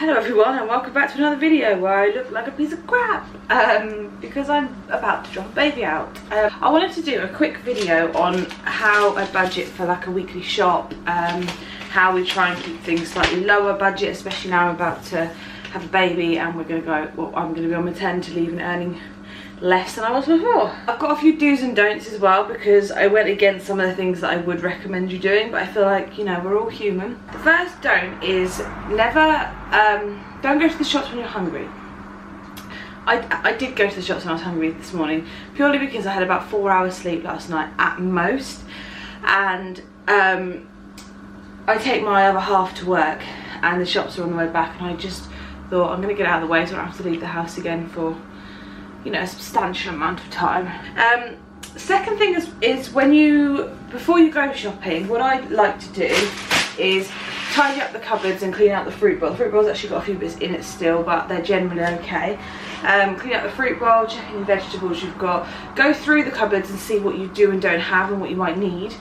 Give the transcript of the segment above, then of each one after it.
Hello everyone and welcome back to another video where I look like a piece of crap because I'm about to drop a baby out. I wanted to do a quick video on how I budget for like a weekly shop, how we try and keep things slightly lower budget, especially now I'm about to have a baby and I'm going to be on maternity leave and earning less than I was before. I've got a few do's and don'ts as well because I went against some of the things that I would recommend you doing, but I feel like, you know, we're all human. The first don't is never, don't go to the shops when you're hungry. I did go to the shops when I was hungry this morning, purely because I had about 4 hours sleep last night at most, and I take my other half to work and the shops are on the way back, and I just thought I'm going to get out of the way so I don't have to leave the house again for, you know, a substantial amount of time. Second thing is before you go shopping, what I like to do is tidy up the cupboards and clean out the fruit bowl. The fruit bowl's actually got a few bits in it still, but they're generally okay. Clean out the fruit bowl, check any vegetables you've got, go through the cupboards and see what you do and don't have and what you might need.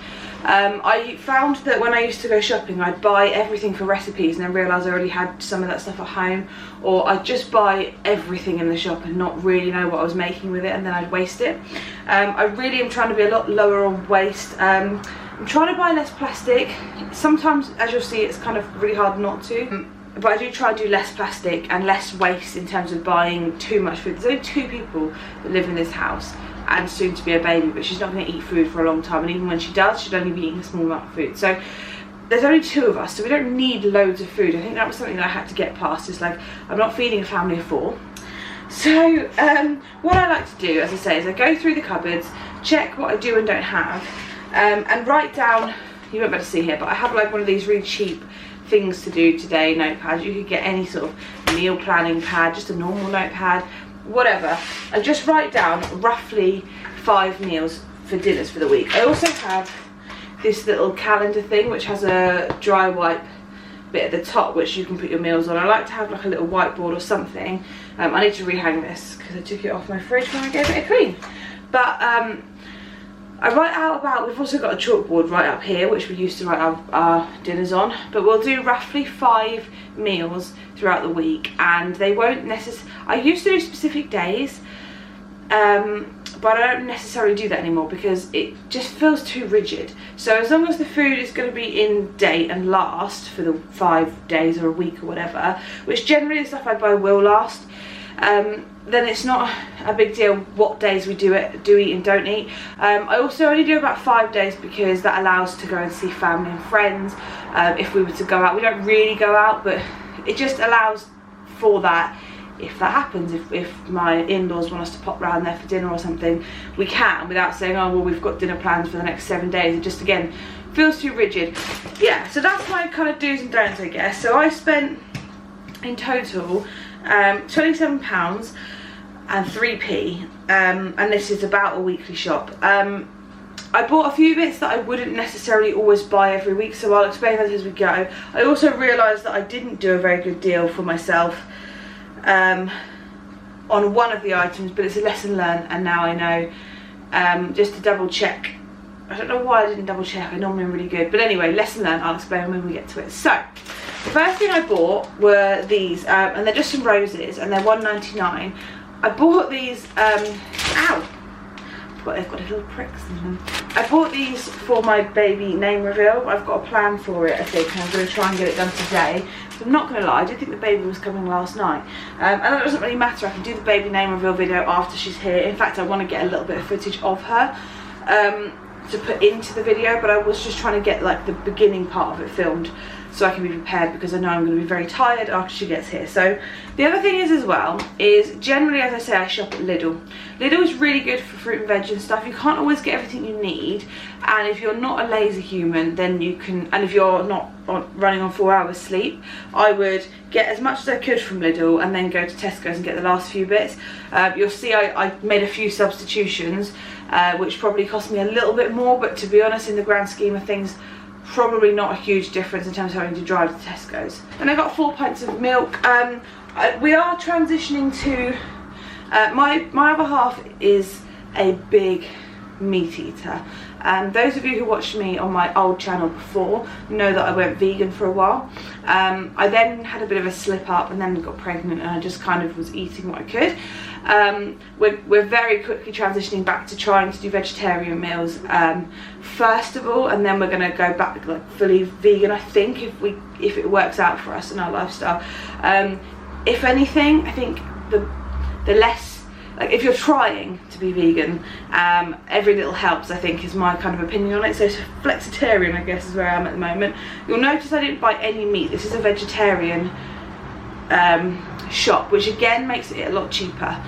I found that when I used to go shopping, I'd buy everything for recipes and then realise I already had some of that stuff at home, or I'd just buy everything in the shop and not really know what I was making with it, and then I'd waste it. I really am trying to be a lot lower on waste. I'm trying to buy less plastic. Sometimes, as you'll see, it's kind of really hard not to, but I do try to do less plastic and less waste in terms of buying too much food. There's only 2 people that live in this house, and soon to be a baby, but she's not going to eat food for a long time, and even when she does, she'll only be eating a small amount of food. So there's only 2 of us, so we don't need loads of food. I think that was something that I had to get past. It's like, I'm not feeding a family of 4. So what I like to do, as I say, is I go through the cupboards, check what I do and don't have, and write down, you won't be able to see here, but I have like one of these really cheap things to do today notepads. You could get any sort of meal planning pad, just a normal notepad, whatever, and just write down roughly 5 meals for dinners for the week. I also have this little calendar thing which has a dry wipe bit at the top which you can put your meals on. I like to have like a little whiteboard or something. I need to rehang this because I took it off my fridge when I gave it a clean. But I write out about, we've also got a chalkboard right up here which we used to write our dinners on, but we'll do roughly 5 meals throughout the week, and they won't necessarily, I used to do specific days, but I don't necessarily do that anymore because it just feels too rigid. So as long as the food is going to be in date and last for the 5 days or a week or whatever, which generally the stuff I buy will last, then it's not a big deal what days we do eat and don't eat. I also only do about 5 days because that allows to go and see family and friends. If we were to go out, we don't really go out, but it just allows for that. If that happens, if my in-laws want us to pop round there for dinner or something, we can, without saying, oh well, we've got dinner plans for the next 7 days. It just, again, feels too rigid. Yeah, so that's my kind of do's and don'ts, I guess. So I spent in total £27 and 3p, and this is about a weekly shop. I bought a few bits that I wouldn't necessarily always buy every week, so I'll explain that as we go. I also realised that I didn't do a very good deal for myself on one of the items, but it's a lesson learned, and now I know, just to double check. I don't know why I didn't double check, I normally am really good, but anyway, lesson learned, I'll explain when we get to it. So the first thing I bought were these, and they're just some roses, and they're £1.99. I bought these, ow, but they've got little pricks in them. I bought these for my baby name reveal. I've got a plan for it, I think, and I'm going to try and get it done today. So I'm not going to lie, I did think the baby was coming last night. And that doesn't really matter, I can do the baby name reveal video after she's here. In fact, I want to get a little bit of footage of her to put into the video, but I was just trying to get like the beginning part of it filmed so I can be prepared, because I know I'm going to be very tired after she gets here. So the other thing is as well, is generally, as I say, I shop at Lidl. Lidl is really good for fruit and veg and stuff. You can't always get everything you need, and if you're not a lazy human, then you can, and if you're not running on 4 hours sleep, I would get as much as I could from Lidl and then go to Tesco's and get the last few bits. You'll see I made a few substitutions, which probably cost me a little bit more, but to be honest, in the grand scheme of things, probably not a huge difference in terms of having to drive to Tesco's. And I got 4 pints of milk. We are transitioning to, my other half is a big meat eater. Those of you who watched me on my old channel before know that I went vegan for a while. I then had a bit of a slip up and then got pregnant, and I just kind of was eating what I could. We're very quickly transitioning back to trying to do vegetarian meals first of all, and then we're going to go back like fully vegan, I think, if it works out for us in our lifestyle. If anything, I think the less, like, if you're trying to be vegan, every little helps, I think, is my kind of opinion on it. So flexitarian, I guess, is where I am at the moment. You'll notice I didn't buy any meat. This is a vegetarian shop, which again makes it a lot cheaper.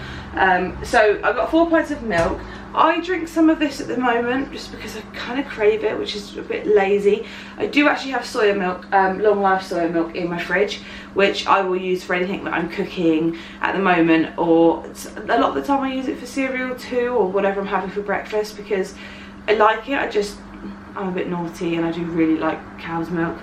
So I got 4 pints of milk. I drink some of this at the moment just because I kind of crave it, which is a bit lazy. I do actually have soya milk, long life soya milk in my fridge, which I will use for anything that I'm cooking at the moment, or a lot of the time I use it for cereal too, or whatever I'm having for breakfast, because I like it. I'm a bit naughty and I do really like cow's milk.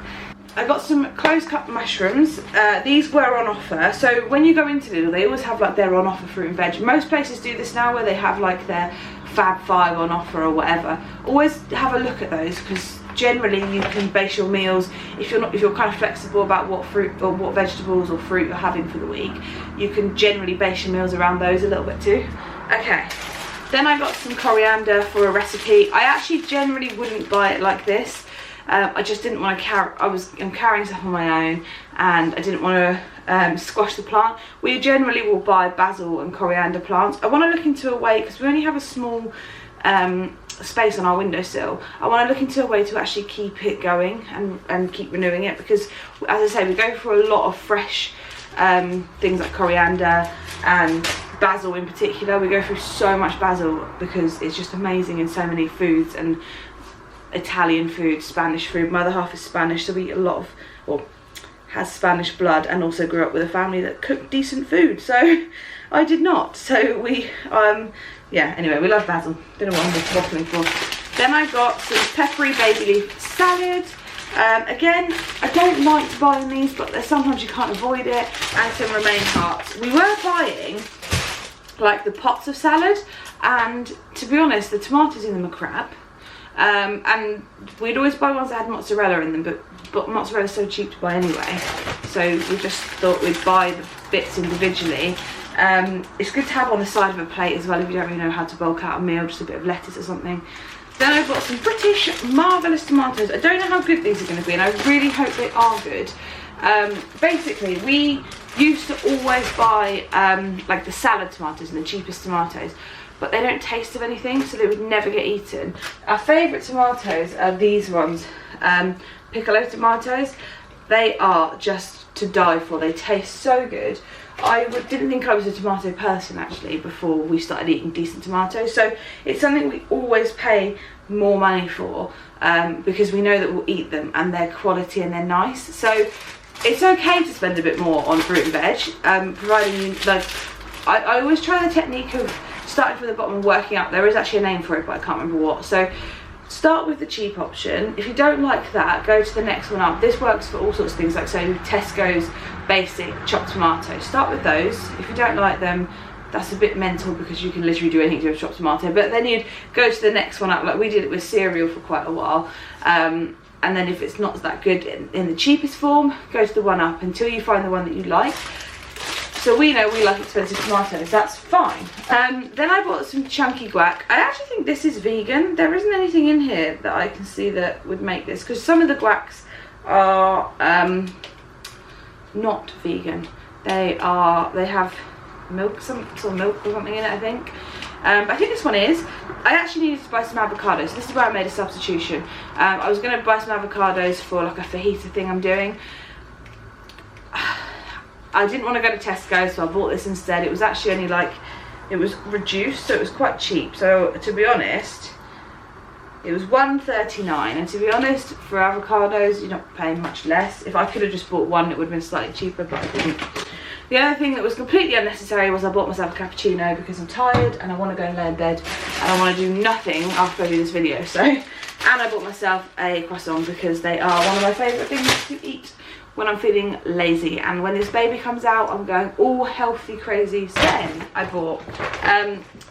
I got some close cut mushrooms. These were on offer. So when you go into Lidl, they always have like their on offer fruit and veg. Most places do this now, where they have like their Fab 5 on offer or whatever. Always have a look at those, because generally you can base your meals, if you're kind of flexible about what fruit or what vegetables or fruit you're having for the week, you can generally base your meals around those a little bit too. Okay, then I got some coriander for a recipe. I actually generally wouldn't buy it like this. I just didn't want to carry, I'm carrying stuff on my own, and I didn't want to squash the plant. We generally will buy basil and coriander plants. I want to look into a way, because we only have a small space on our windowsill, I want to look into a way to actually keep it going and keep renewing it, because as I say, we go for a lot of fresh things like coriander and basil in particular. We go through so much basil because it's just amazing in so many foods, and Italian food, Spanish food. My other half is Spanish, so we eat a lot of, or has Spanish blood, and also grew up with a family that cooked decent food, so I did not. So we yeah, anyway, we love basil. Don't know what I'm waffling for. Then I got some peppery baby leaf salad. Again, I don't like buying these, but sometimes you can't avoid it. And some romaine hearts. We were buying like the pots of salad, and to be honest, the tomatoes in them are crap. And we'd always buy ones that had mozzarella in them, but mozzarella's so cheap to buy anyway, so we just thought we'd buy the bits individually. It's good to have on the side of a plate as well if you don't really know how to bulk out a meal, just a bit of lettuce or something. Then I've got some British marvellous tomatoes. I don't know how good these are going to be, and I really hope they are good. Basically, we used to always buy like the salad tomatoes and the cheapest tomatoes, but they don't taste of anything, so they would never get eaten. Our favourite tomatoes are these ones, piccolo tomatoes. They are just to die for. They taste so good. I didn't think I was a tomato person actually before we started eating decent tomatoes, so it's something we always pay more money for, because we know that we'll eat them and they're quality and they're nice. So it's okay to spend a bit more on fruit and veg, providing you, like, I always try the technique of starting from the bottom and working up. There is actually a name for it, but I can't remember what. So start with the cheap option. If you don't like that, go to the next one up. This works for all sorts of things, like so Tesco's basic chopped tomatoes. Start with those. If you don't like them, that's a bit mental, because you can literally do anything to a chopped tomato. But then you'd go to the next one up, like we did it with cereal for quite a while. And then if it's not that good in the cheapest form, go to the one up until you find the one that you like. So we know we like expensive tomatoes, that's fine. Then I bought some chunky guac. I actually think this is vegan. There isn't anything in here that I can see that would make this, because some of the guacs are not vegan. They have milk, some sort of milk or something in it, I think. But I think this one is. I actually needed to buy some avocados, so this is where I made a substitution. I was going to buy some avocados for like a fajita thing I'm doing. I didn't want to go to Tesco, so I bought this instead. It was actually only like, it was reduced, so it was quite cheap. So to be honest, it was $1.39, and to be honest, for avocados you're not paying much less. If I could have just bought one, it would have been slightly cheaper, but I didn't. The other thing that was completely unnecessary was I bought myself a cappuccino because I'm tired and I want to go and lay in bed and I want to do nothing after I do this video. So, and I bought myself a croissant because they are one of my favourite things to eat when I'm feeling lazy. And when this baby comes out, I'm going all healthy crazy. So then I bought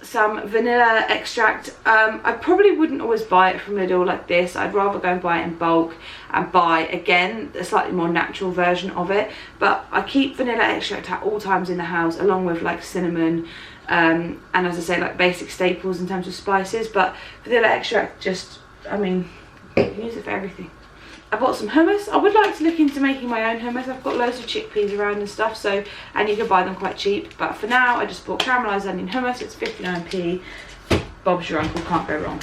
some vanilla extract. I probably wouldn't always buy it from Lidl like this. I'd rather go and buy it in bulk and buy, again, a slightly more natural version of it. But I keep vanilla extract at all times in the house, along with like cinnamon, and as I say, like basic staples in terms of spices. But vanilla extract, just, I mean, you can use it for everything. I bought some hummus. I would like to look into making my own hummus. I've got loads of chickpeas around and stuff, so, and you can buy them quite cheap. But for now, I just bought caramelised onion hummus. It's 59p. Bob's your uncle, can't go wrong.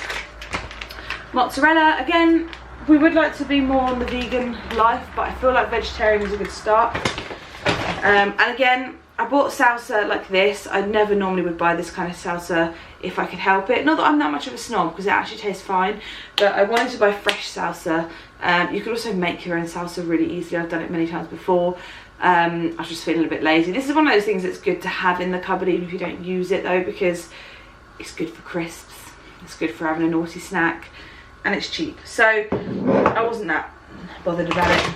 Mozzarella, again, we would like to be more on the vegan life, but I feel like vegetarian is a good start. And again, I bought salsa like this. I never normally would buy this kind of salsa if I could help it. Not that I'm that much of a snob, because it actually tastes fine, but I wanted to buy fresh salsa. You could also make your own salsa really easily. I've done it many times before. I was just feeling a bit lazy. This is one of those things that's good to have in the cupboard, even if you don't use it though, because it's good for crisps, it's good for having a naughty snack, and it's cheap. So I wasn't that bothered about it.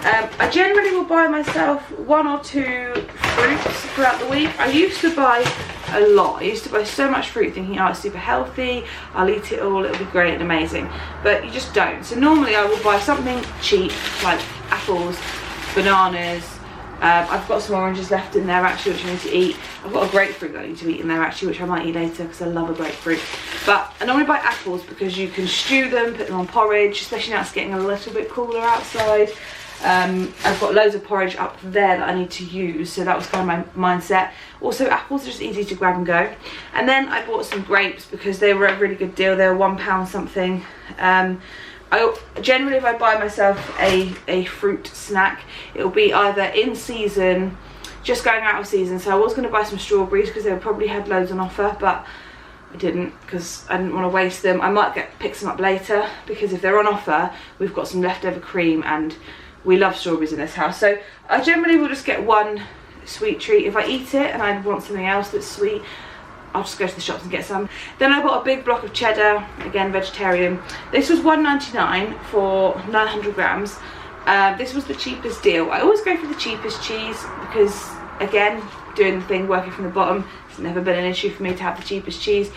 I generally will buy myself 1 or 2 fruits throughout the week. I used to buy a lot. I used to buy so much fruit thinking, oh, it's super healthy, I'll eat it all, it'll be great and amazing. But you just don't. So normally I will buy something cheap, like apples, bananas. I've got some oranges left in there actually, which I need to eat. I've got a grapefruit that I need to eat in there actually, which I might eat later because I love a grapefruit. But I normally buy apples because you can stew them, put them on porridge, especially now it's getting a little bit cooler outside. I've got loads of porridge up there that I need to use, so that was kind of my mindset. Also, apples are just easy to grab and go. And then I bought some grapes because they were a really good deal. They were £1 something. Generally, if I buy myself a fruit snack, it will be either in season, just going out of season. So I was going to buy some strawberries because they probably had loads on offer, but I didn't because I didn't want to waste them. I might pick some up later because if they're on offer, we've got some leftover cream and we love strawberries in this house. So I generally will just get one sweet treat. If I eat it and I want something else that's sweet, I'll just go to the shops and get some. Then I bought a big block of cheddar, again vegetarian. This was £1.99 for 900 grams. This was the cheapest deal. I always go for the cheapest cheese because, again, doing the thing, working from the bottom, it's never been an issue for me to have the cheapest cheese.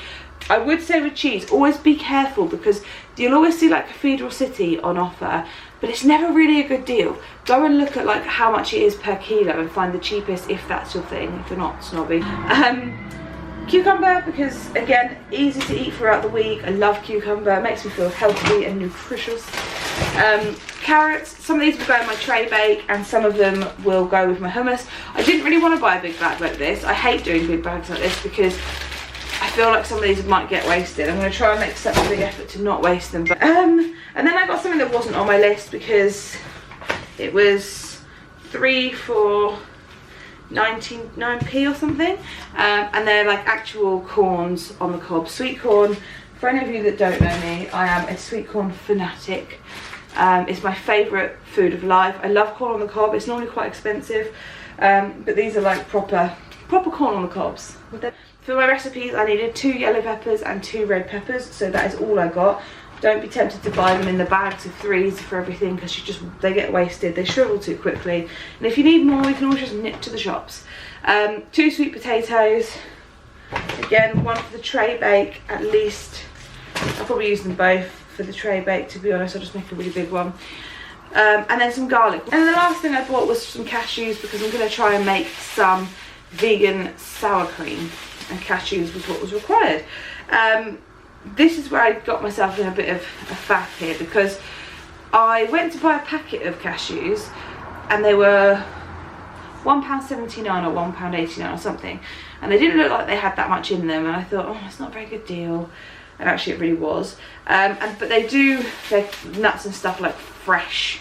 I would say with cheese, always be careful because you'll always see like Cathedral City on offer, but it's never really a good deal. Go and look at like how much it is per kilo and find the cheapest if that's your thing, if you're not snobby. Cucumber, because again, easy to eat throughout the week. I love cucumber, it makes me feel healthy and nutritious. Carrots, some of these will go in my tray bake and some of them will go with my hummus. I didn't really want to buy a big bag like this. I hate doing big bags like this because I feel like some of these might get wasted. I'm going to try and make such a big effort to not waste them. But, and then I got something that wasn't on my list because it was 3 for 99p or something. And they're like actual corns on the cob. Sweet corn. For any of you that don't know me, I am a sweet corn fanatic. It's my favourite food of life. I love corn on the cob. It's normally quite expensive. But these are like proper corn on the cobs. For my recipes, I needed 2 yellow peppers and 2 red peppers, so that is all I got. Don't be tempted to buy them in the bags of 3s for everything because they get wasted, they shrivel too quickly. And if you need more, you can always just nip to the shops. 2 sweet potatoes, again, 1 for the tray bake at least. I'll probably use them both for the tray bake, to be honest. I'll just make a really big one. And then some garlic. And then the last thing I bought was some cashews because I'm going to try and make some vegan sour cream. And cashews was what was required. This is where I got myself in a bit of a faff here because I went to buy a packet of cashews and they were £1.79 or £1.89 or something, and they didn't look like they had that much in them, and I thought, oh, it's not a very good deal, and actually it really was. But they do, they're nuts and stuff like fresh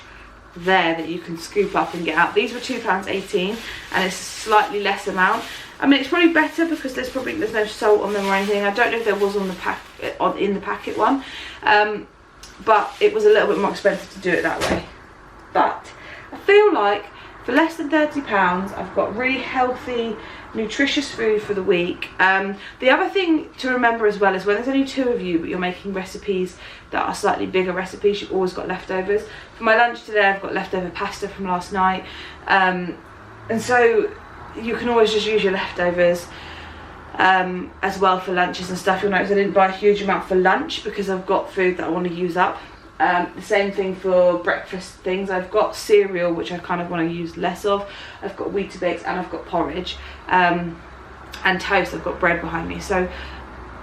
there that you can scoop up and get out. These were £2.18 and it's a slightly less amount. I mean, it's probably better because there's no salt on them or anything. I don't know if there was on the in the packet one, but it was a little bit more expensive to do it that way. But I feel like for less than £30, I've got really healthy, nutritious food for the week. The other thing to remember as well is when there's only 2 of you but you're making recipes that are slightly bigger recipes, you've always got leftovers. For my lunch today, I've got leftover pasta from last night, and so you can always just use your leftovers. as well for lunches and stuff. You'll notice I didn't buy a huge amount for lunch because I've got food that I want to use up. The same thing for breakfast things. I've got cereal, which I kind of want to use less of. I've got Weetabix and I've got porridge, and toast. I've got bread behind me. So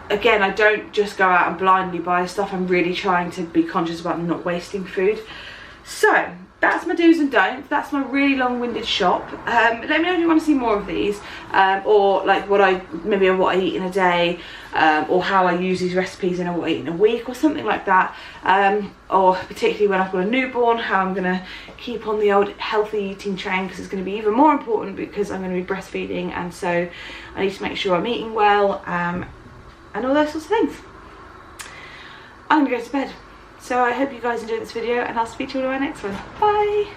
again, I don't just go out and blindly buy stuff. I'm really trying to be conscious about not wasting food. So that's my do's and don'ts. That's my really long-winded shop. Let me know if you want to see more of these, or like what I eat in a day, or how I use these recipes and what I eat in a week or something like that, or particularly when I've got a newborn, how I'm going to keep on the old healthy eating train, because it's going to be even more important because I'm going to be breastfeeding, and so I need to make sure I'm eating well, and all those sorts of things. I'm going to go to bed. So I hope you guys enjoyed this video, and I'll speak to you in my next one. Bye!